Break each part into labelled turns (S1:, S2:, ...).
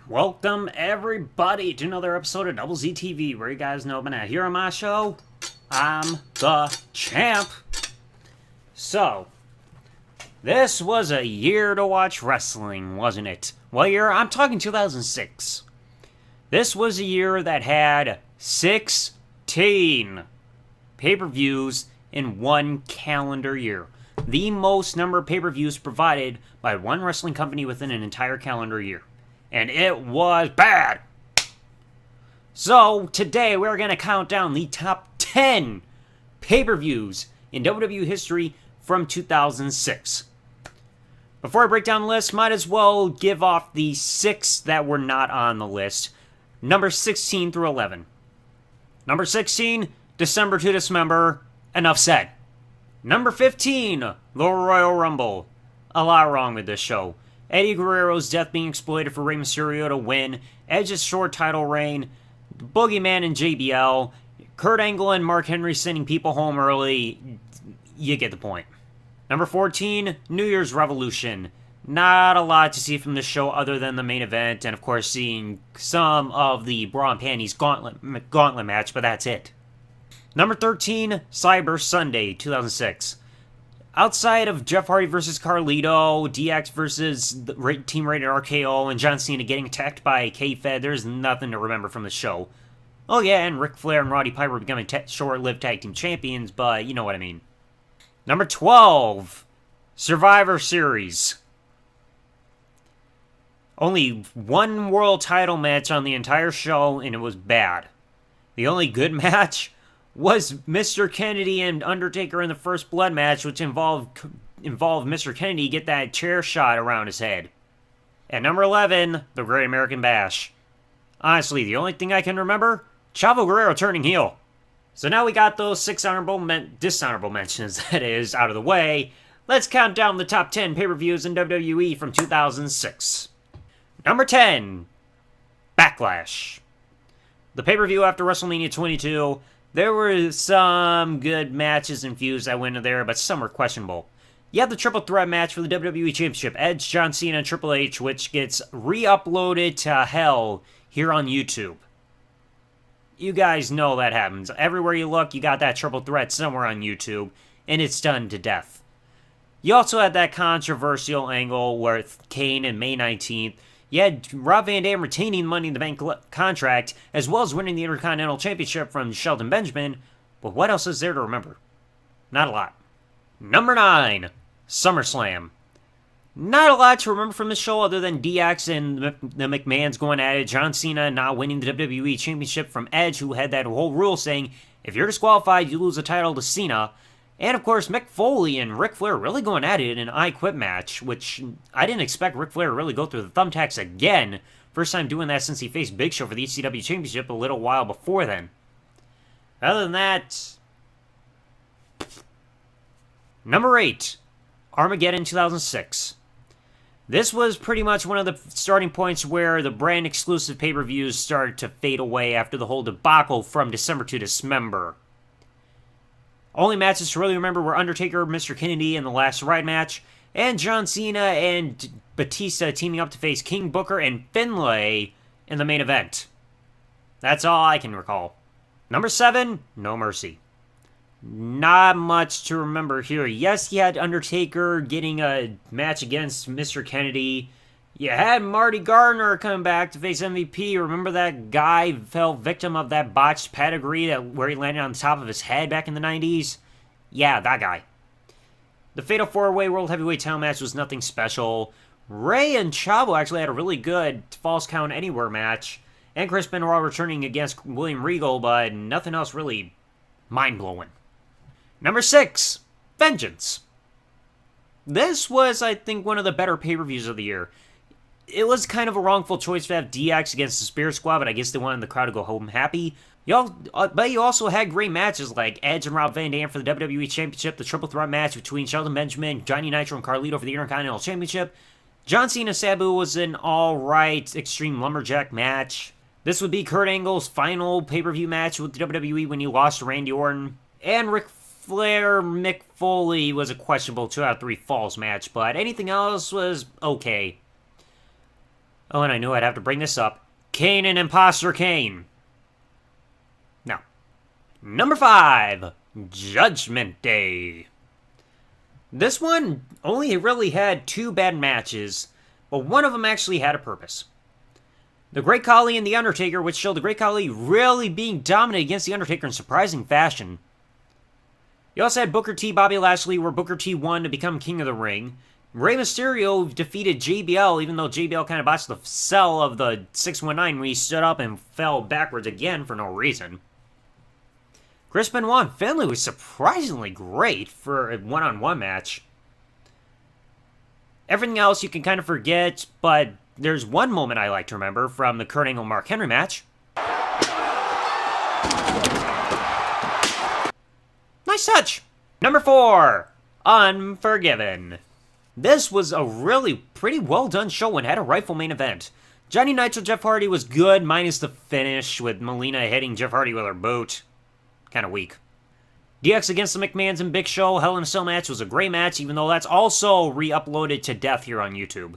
S1: Welcome everybody to another episode of WZTV, where you guys know by now, here on my show, I'm the champ. So, this was a year to watch wrestling, wasn't it? What year? I'm talking 2006. This was a year that had 16 pay-per-views in one calendar year. The most number of pay-per-views provided by one wrestling company within an entire calendar year. And it was bad. So, today we're going to count down the top 10 pay-per-views in WWE history from 2006. Before I break down the list, might as well give off the 6 that were not on the list. Number 16 through 11. Number 16, December to Dismember. Enough said. Number 15, the Royal Rumble. A lot wrong with this show. Eddie Guerrero's death being exploited for Rey Mysterio to win, Edge's short title reign, Boogeyman and JBL, Kurt Angle and Mark Henry sending people home early. You get the point. Number 14, New Year's Revolution. Not a lot to see from this show other than the main event, and of course seeing some of the bra and panties gauntlet match, but that's it. Number 13, Cyber Sunday, 2006. Outside of Jeff Hardy versus Carlito, DX versus Team Rated RKO, and John Cena getting attacked by K-Fed, there's nothing to remember from the show. Oh yeah, and Ric Flair and Roddy Piper becoming short-lived tag team champions, but you know what I mean. Number 12, Survivor Series. Only one world title match on the entire show, and it was bad. The only good match was Mr. Kennedy and Undertaker in the First Blood match, which involved Mr. Kennedy get that chair shot around his head. At number 11, the Great American Bash. Honestly, the only thing I can remember, Chavo Guerrero turning heel. So now we got those 6 dishonorable mentions, that is, out of the way. Let's count down the top 10 pay-per-views in WWE from 2006. Number 10, Backlash. The pay-per-view after WrestleMania 22. There were some good matches and feuds that went in there, but some were questionable. You have the triple threat match for the WWE Championship, Edge, John Cena, and Triple H, which gets re-uploaded to hell here on YouTube. You guys know that happens. Everywhere you look, you got that triple threat somewhere on YouTube, and it's done to death. You also had that controversial angle with Kane and May 19th. You had Rob Van Dam retaining the Money in the Bank contract, as well as winning the Intercontinental Championship from Shelton Benjamin, but what else is there to remember? Not a lot. Number 9, SummerSlam. Not a lot to remember from this show other than DX and the McMahons going at it, John Cena not winning the WWE Championship from Edge, who had that whole rule saying, if you're disqualified, you lose the title to Cena. And, of course, Mick Foley and Ric Flair really going at it in an I Quit match, which I didn't expect Ric Flair to really go through the thumbtacks again. First time doing that since he faced Big Show for the ECW Championship a little while before then. Other than that, number 8, Armageddon 2006. This was pretty much one of the starting points where the brand-exclusive pay-per-views started to fade away after the whole debacle from December to Dismember. Only matches to really remember were Undertaker, Mr. Kennedy in the Last Ride match, and John Cena and Batista teaming up to face King Booker and Finlay in the main event. That's all I can recall. Number 7, No Mercy. Not much to remember here. Yes, you had Undertaker getting a match against Mr. Kennedy. You had Marty Gardner coming back to face MVP. Remember that guy fell victim of that botched pedigree where he landed on the top of his head back in the 90s? Yeah, that guy. The Fatal 4-Way World Heavyweight title match was nothing special. Rey and Chavo actually had a really good Falls Count Anywhere match. And Chris Benoit returning against William Regal, but nothing else really mind-blowing. Number 6, Vengeance. This was, I think, one of the better pay-per-views of the year. It was kind of a wrongful choice to have DX against the Spirit Squad, but I guess they wanted the crowd to go home happy. But you also had great matches like Edge and Rob Van Dam for the WWE Championship, the triple threat match between Shelton Benjamin, Johnny Nitro, and Carlito for the Intercontinental Championship. John Cena Sabu was an alright Extreme Lumberjack match. This would be Kurt Angle's final pay-per-view match with the WWE when he lost to Randy Orton. And Ric Flair Mick Foley was a questionable 2 out of 3 falls match, but anything else was okay. Oh, and I knew I'd have to bring this up. Kane and Imposter Kane. Now, number 5, Judgment Day. This one only really had 2 bad matches, but one of them actually had a purpose. The Great Khali and The Undertaker, which showed the Great Khali really being dominant against The Undertaker in surprising fashion. You also had Booker T, Bobby Lashley, where Booker T won to become King of the Ring. Rey Mysterio defeated JBL, even though JBL kind of botched the sell of the 619 when he stood up and fell backwards again for no reason. Chris Benoit and Finlay was surprisingly great for a one-on-one match. Everything else you can kind of forget, but there's one moment I like to remember from the Kurt Angle-Mark Henry match. Nice touch! Number 4, Unforgiven. This was a really pretty well done show and had a rightful main event. Johnny Nitro Jeff Hardy was good, minus the finish with Melina hitting Jeff Hardy with her boot. Kind of weak. DX against the McMahons and Big Show Hell in a Cell match was a great match, even though that's also re-uploaded to death here on YouTube.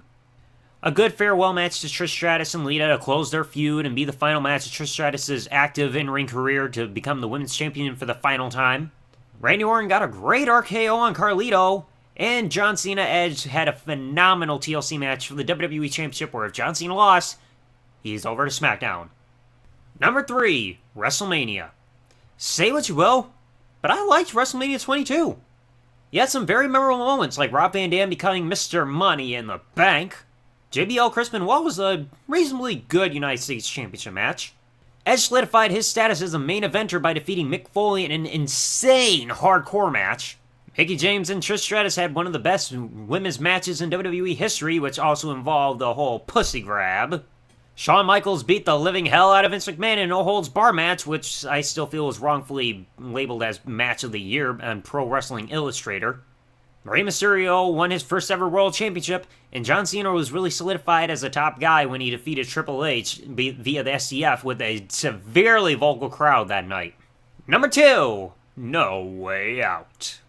S1: A good farewell match to Trish Stratus and Lita to close their feud and be the final match of Trish Stratus' active in-ring career to become the women's champion for the final time. Randy Orton got a great RKO on Carlito, and John Cena Edge had a phenomenal TLC match for the WWE Championship where if John Cena lost, he's over to SmackDown. Number 3, WrestleMania. Say what you will, but I liked WrestleMania 22. You had some very memorable moments like Rob Van Dam becoming Mr. Money in the Bank. JBL Chris Benoit was a reasonably good United States Championship match. Edge solidified his status as a main eventer by defeating Mick Foley in an insane hardcore match. Mickie James and Trish Stratus had one of the best women's matches in WWE history, which also involved the whole pussy grab. Shawn Michaels beat the living hell out of Vince McMahon in a no-holds-bar match, which I still feel was wrongfully labeled as Match of the Year on Pro Wrestling Illustrator. Rey Mysterio won his first ever World Championship, and John Cena was really solidified as a top guy when he defeated Triple H via the SCF with a severely vocal crowd that night. Number 2, No Way Out.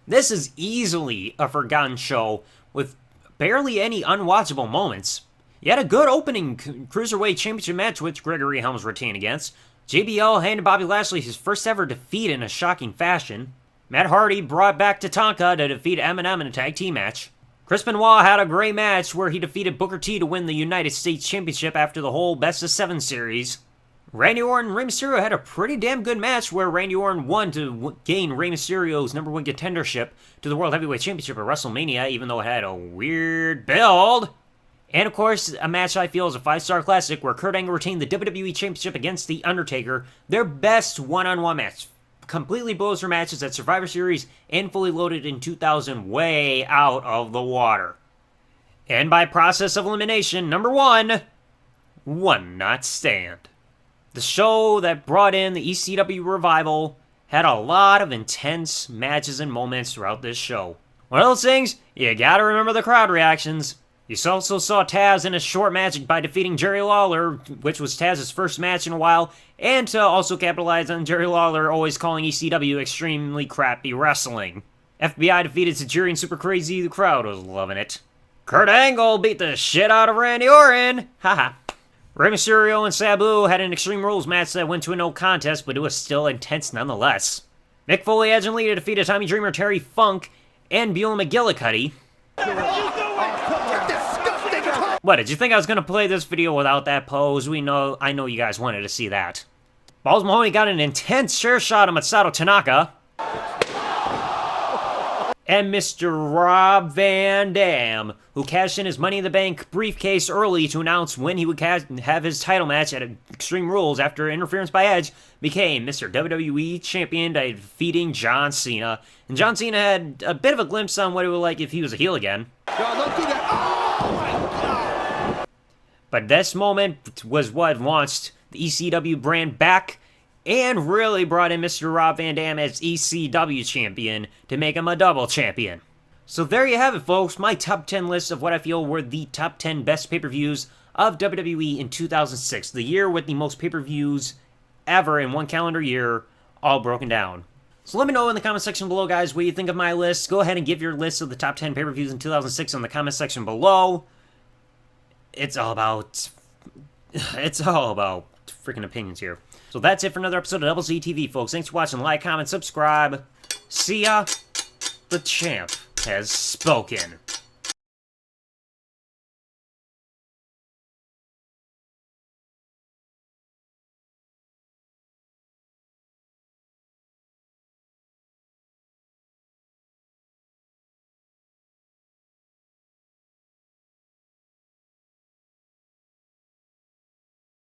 S1: This is easily a forgotten show with barely any unwatchable moments. You had a good opening Cruiserweight Championship match which Gregory Helms retained against. JBL handed Bobby Lashley his first ever defeat in a shocking fashion. Matt Hardy brought back Tatanka to defeat Eminem in a tag team match. Chris Benoit had a great match where he defeated Booker T to win the United States Championship after the whole Best of 7 series. Randy Orton and Rey Mysterio had a pretty damn good match where Randy Orton won to gain Rey Mysterio's #1 contendership to the World Heavyweight Championship at WrestleMania, even though it had a weird build. And of course, a match I feel is a 5-star classic where Kurt Angle retained the WWE Championship against The Undertaker, their best one-on-one match. Completely blows their matches at Survivor Series and Fully Loaded in 2000 way out of the water. And by process of elimination, number 1, One Night Stand. The show that brought in the ECW revival had a lot of intense matches and moments throughout this show. One of those things, you gotta remember the crowd reactions. You also saw Taz in a short match by defeating Jerry Lawler, which was Taz's first match in a while, and to also capitalize on Jerry Lawler always calling ECW extremely crappy wrestling. FBI defeated Tajiri and Super Crazy, the crowd was loving it. Kurt Angle beat the shit out of Randy Orton, haha. Rey Mysterio and Sabu had an Extreme Rules match that went to a no contest, but it was still intense nonetheless. Mick Foley, Edge, and Lita defeated Tommy Dreamer, Terry Funk, and Beulah McGillicuddy. What, did you think I was going to play this video without that pose? I know you guys wanted to see that. Balls Mahoney got an intense chair shot of Masato Tanaka. And Mr. Rob Van Dam, who cashed in his Money in the Bank briefcase early to announce when he would have his title match at Extreme Rules after interference by Edge, became Mr. WWE Champion by defeating John Cena. And John Cena had a bit of a glimpse on what it would be like if he was a heel again.
S2: No, don't do that. Oh my God!
S1: But this moment was what launched the ECW brand back and really brought in Mr. Rob Van Dam as ECW champion to make him a double champion. So there you have it, folks, my top 10 list of what I feel were the top 10 best pay-per-views of WWE in 2006, the year with the most pay-per-views ever in one calendar year, all broken down. So let me know in the comment section below, guys, what you think of my list. Go ahead and give your list of the top 10 pay-per-views in 2006 in the comment section below. it's all about freaking opinions here. So that's it for another episode of Double Z TV, folks. Thanks for watching. Like, comment, subscribe. See ya. The champ has spoken.